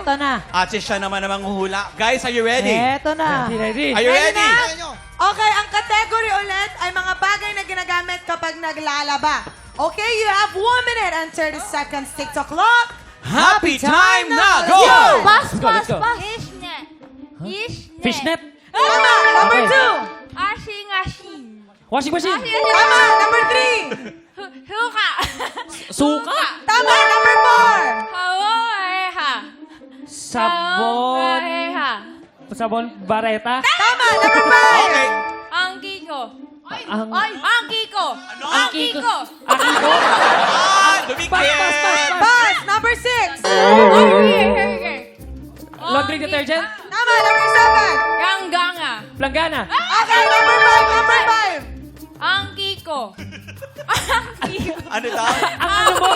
Eto na. At siya naman namang huhula. Guys, are you ready? Eto na. Ready? Are you ready? Okay, ang category ulit ay mga bagay na ginagamit kapag naglalaba. Okay, you have 1 minute and 30 seconds. TikTok clock. Happy time na! Go! Pass, Let's go, let's go. pass. Fishnet. Fishnet. Fishnet. Tama. Number Okay. 2. Ashing ashing. Washing machine. Tama. Number 3. Huka. Suka. Tama. Number 4. Hawaeha. Sabon. Hawaeha. Sabon bareta. Tama. Number 5. Okay. Ang kiko. Ang... Ang kiko. Ang kiko. Akiko. Ah, Pass, dumikit! pass, pass, pass. Pass. Number 6. Here. Laundry detergent. Tama. Number 7. Gangganga. Planggana. Okay. Number 5. Number 5. Ang kiko. Ang kiko. Ano daw? Ang ano mo?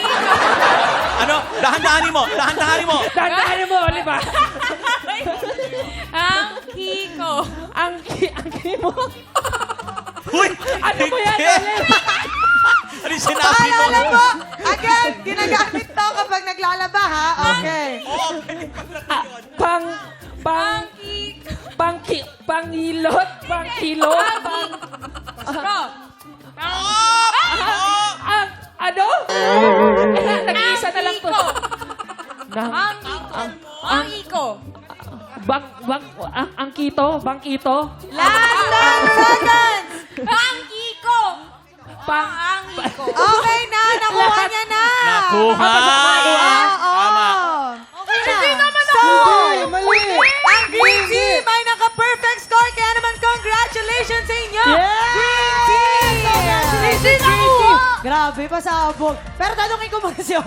Ano? Dahan-dahanin mo! Dahan-dahanin mo! Dahan-dahanin mo, di ba? Ang kiko. Ang mo. Uy! Ano mo yan, Hindi. Ale? Ano yung sinabi mo? Paalala po. Again, ginagamit to kapag naglalaba, ha? Okay. Pang... Ang kiko. Pangilot. Pangkilot. Stop. Ang... Ano? Nag-iisa na lang to. Ang kiko. Ang iko. Ang kito. Bangkito. Last 10 seconds. Ang kiko. Ang iko. Okay na. Nakuha niya na. Nakuha! Tama. Okay na. Hindi naman ako. Mali. Ang Green Team ay naka-perfect score. Kaya naman, congratulations sa inyo. Yeah! Green Team. Congratulations, Green Team. Grabe, pasabog. Pero tanongin ko muna siya.